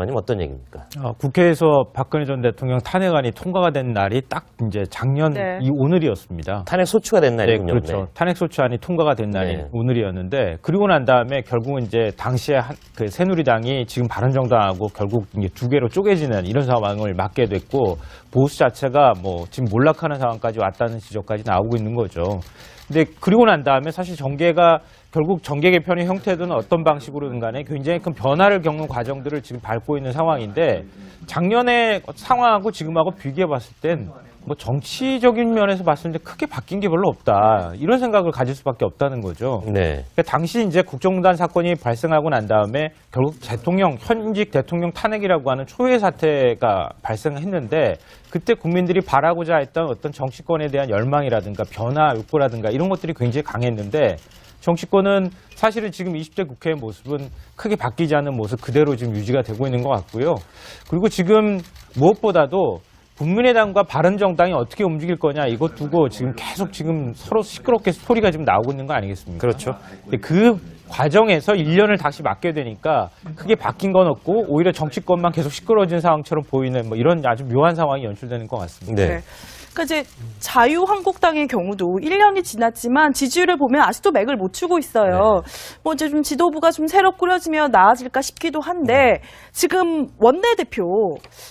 아니면 어떤 얘기입니까? 국회에서 박근혜 전 대통령 탄핵안이 통과가 된 날이 딱 이제 작년 이 오늘이었습니다. 탄핵 소추가 된 날이군요. 네, 그렇죠. 탄핵 소추안이 통과가 된 날이 오늘이었는데, 그리고 난 다음에 결국은 이제 당시에 그 새누리당이 지금 바른정당하고 결국 이제 두 개로 쪼개지는 이런 상황을 맞게 됐고, 보수 자체가 뭐 지금 몰락하는 상황까지 왔다는 지적까지 나오고 있는 거죠. 근데 그리고 난 다음에 사실 정계가 결국 정계 개편의 형태든 어떤 방식으로든 간에 굉장히 큰 변화를 겪는 과정들을 지금 밟고 있는 상황인데, 작년의 상황하고 지금하고 비교해 봤을 땐 뭐 정치적인 면에서 봤을 때 크게 바뀐 게 별로 없다, 이런 생각을 가질 수밖에 없다는 거죠. 네. 그러니까 당시 이제 국정농단 사건이 발생하고 난 다음에 결국 현직 대통령 탄핵이라고 하는 초유의 사태가 발생했는데, 그때 국민들이 바라고자 했던 어떤 정치권에 대한 열망이라든가 변화 욕구라든가 이런 것들이 굉장히 강했는데, 정치권은 사실은 지금 20대 국회의 모습은 크게 바뀌지 않는 모습 그대로 지금 유지가 되고 있는 것 같고요. 그리고 지금 무엇보다도 국민의당과 바른정당이 어떻게 움직일 거냐, 이것 두고 지금 계속 지금 서로 시끄럽게 스토리가 지금 나오고 있는 거 아니겠습니까? 그렇죠. 근데 그 과정에서 1년을 다시 맞게 되니까 크게 바뀐 건 없고 오히려 정치권만 계속 시끄러워진 상황처럼 보이는 뭐 이런 아주 묘한 상황이 연출되는 것 같습니다. 네. 그러니까 이제 자유한국당의 경우도 1년이 지났지만 지지율을 보면 아직도 맥을 못 추고 있어요. 뭐 이제 좀 지도부가 좀 새로 꾸려지면 나아질까 싶기도 한데, 지금 원내대표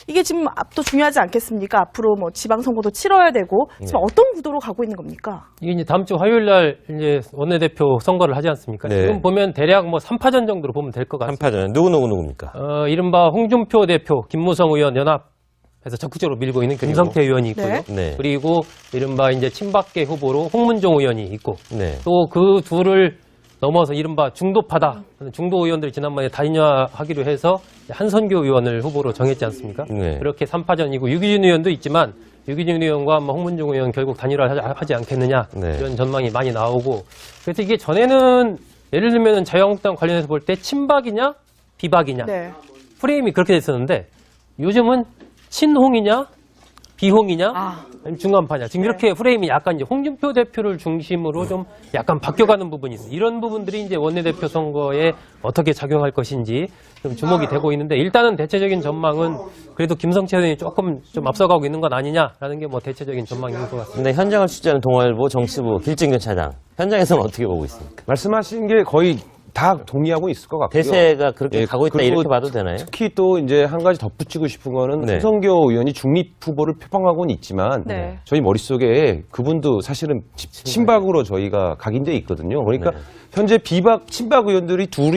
이게 지금 또 중요하지 않겠습니까? 앞으로 뭐 지방선거도 치러야 되고 지금 어떤 구도로 가고 있는 겁니까? 이게 이제 다음 주 화요일 날 이제 원내대표 선거를 하지 않습니까? 네. 지금 보면 대략 뭐 3파전 정도로 보면 될 것 같습니다. 3파전 누구입니까? 이른바 홍준표 대표, 김무성 의원 연합에서 적극적으로 밀고 있는 김성태 의원이 있고요. 네. 그리고 이른바 이제 친박계 후보로 홍문종 의원이 있고, 네. 또 그 둘을 넘어서 이른바 중도파다, 중도 의원들이 지난번에 단일화하기로 해서 한선교 의원을 후보로 정했지 않습니까? 네. 그렇게 3파전이고 유기준 의원도 있지만, 유기준 의원과 홍문종 의원 결국 단일화를 하지 않겠느냐, 네. 이런 전망이 많이 나오고, 그래서 이게 전에는 예를 들면 자유한국당 관련해서 볼 때 친박이냐 비박이냐 네. 프레임이 그렇게 됐었는데, 요즘은 친홍이냐 비홍이냐 아니면 중간파냐, 지금 이렇게 프레임이 약간 이제 홍준표 대표를 중심으로 좀 약간 바뀌어가는 부분이 있어요. 이런 부분들이 이제 원내대표 선거에 어떻게 작용할 것인지 좀 주목이 되고 있는데, 일단은 대체적인 전망은 그래도 김성태 의원이 조금 좀 앞서가고 있는 건 아니냐라는 게 뭐 대체적인 전망인 것 같습니다. 근데 현장을 취재하는 동아일보 정치부 길진균 차장, 현장에서는 어떻게 보고 있습니까? 말씀하신 게 거의 다 동의하고 있을 것 같고요. 대세가 그렇게 가고 있다, 그리고 이렇게 봐도 되나요? 특히 또 이제 한 가지 덧붙이고 싶은 거는 홍성교 의원이 중립 후보를 표방하고는 있지만 저희 머릿속에 그분도 사실은 친박으로 저희가 각인돼 있거든요. 그러니까 현재 친박 의원들이 두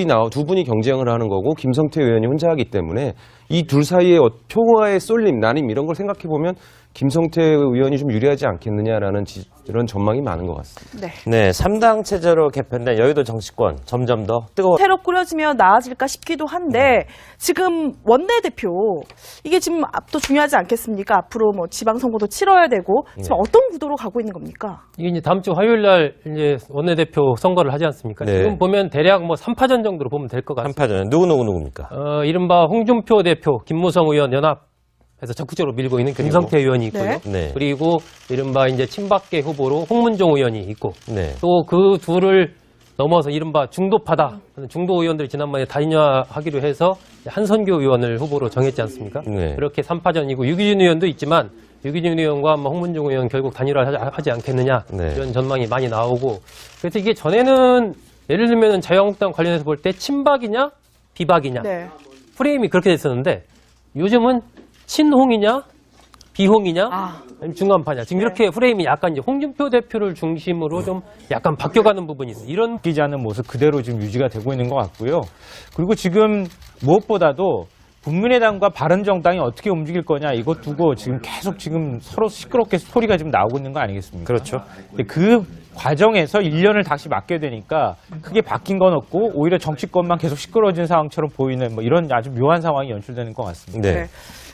분이 경쟁을 하는 거고 김성태 의원이 혼자 하기 때문에 이 둘 사이의 표와의 쏠림, 나님 이런 걸 생각해 보면 김성태 의원이 좀 유리하지 않겠느냐라는 이런 전망이 많은 것 같습니다. 네, 3당 체제로 개편된 여의도 정치권 점점 더 새로 꾸려지면 나아질까 싶기도 한데, 지금 원내대표 이게 지금 또 중요하지 않겠습니까? 앞으로 뭐 지방선거도 치러야 되고 지금 어떤 구도로 가고 있는 겁니까? 이게 이제 다음 주 화요일 날 이제 원내대표 선거를 하지 않습니까? 네. 지금 보면 대략 뭐 3파전 정도로 보면 될 것 같습니다. 3파전 누구입니까? 이른바 홍준표 대표, 김무성 의원 연합에서 적극적으로 밀고 있는 김성태 의원이 있고요. 네. 그리고 이른바 이제 친박계 후보로 홍문종 의원이 있고, 네. 또 그 둘을 넘어서 이른바 중도파다, 중도 의원들이 지난번에 단일화하기로 해서 한선교 의원을 후보로 정했지 않습니까? 네. 그렇게 3파전이고 유기준 의원도 있지만, 유기준 의원과 홍문종 의원 결국 단일화를 하지 않겠느냐, 이런 전망이 많이 나오고, 그래서 이게 전에는 예를 들면 자유한국당 관련해서 볼 때 친박이냐 비박이냐 프레임이 그렇게 됐었는데, 요즘은 친홍이냐 비홍이냐 아니면 중간파냐, 지금 이렇게 프레임이 약간 이제 홍준표 대표를 중심으로 좀 약간 바뀌어가는 부분이 있어요. 이런 바뀌지 않는 모습 그대로 지금 유지가 되고 있는 것 같고요. 그리고 지금 무엇보다도 국민의당과 바른정당이 어떻게 움직일 거냐, 이것 두고 지금 계속 지금 서로 시끄럽게 스토리가 지금 나오고 있는 거 아니겠습니까? 그렇죠. 근데 그 과정에서 1년을 다시 맞게 되니까 크게 바뀐 건 없고 오히려 정치권만 계속 시끄러워진 상황처럼 보이는 뭐 이런 아주 묘한 상황이 연출되는 것 같습니다. 네.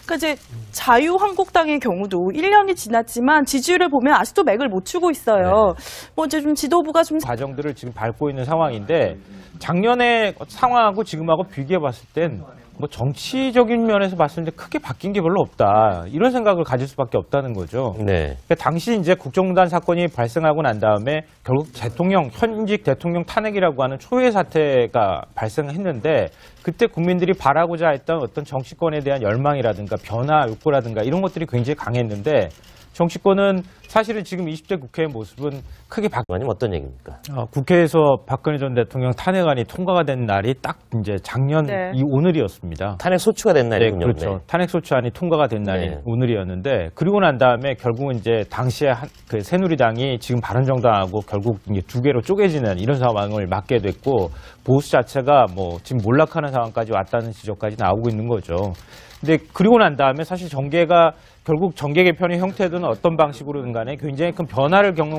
그러니까 이제 자유한국당의 경우도 1년이 지났지만 지지율을 보면 아직도 맥을 못 추고 있어요. 뭐 이제 좀 지도부가 좀 과정들을 지금 밟고 있는 상황인데, 작년의 상황하고 지금하고 비교해 봤을 땐 뭐 정치적인 면에서 봤을 때 크게 바뀐 게 별로 없다, 이런 생각을 가질 수밖에 없다는 거죠. 네. 그러니까 당시 이제 국정농단 사건이 발생하고 난 다음에 결국 현직 대통령 탄핵이라고 하는 초유의 사태가 발생했는데, 그때 국민들이 바라고자 했던 어떤 정치권에 대한 열망이라든가 변화 욕구라든가 이런 것들이 굉장히 강했는데 정치권은 사실은 지금 20대 국회의 모습은 크게 아니면 어떤 얘기입니까? 국회에서 박근혜 전 대통령 탄핵안이 통과가 된 날이 딱 이제 작년 네. 이 오늘이었습니다. 탄핵 소추가 된 날이군요. 네, 그렇죠. 탄핵 소추안이 통과가 된 날이 네. 오늘이었는데 그리고 난 다음에 결국은 이제 당시에 그 새누리당이 지금 바른정당하고 결국 이제 두 개로 쪼개지는 이런 상황을 맞게 됐고 보수 자체가 뭐 지금 몰락하는 상황까지 왔다는 지적까지 나오고 있는 거죠. 근데 그리고 난 다음에 사실 정계가 결국 정계 개편의 형태든 어떤 방식으로든 간에 굉장히 큰 변화를 겪는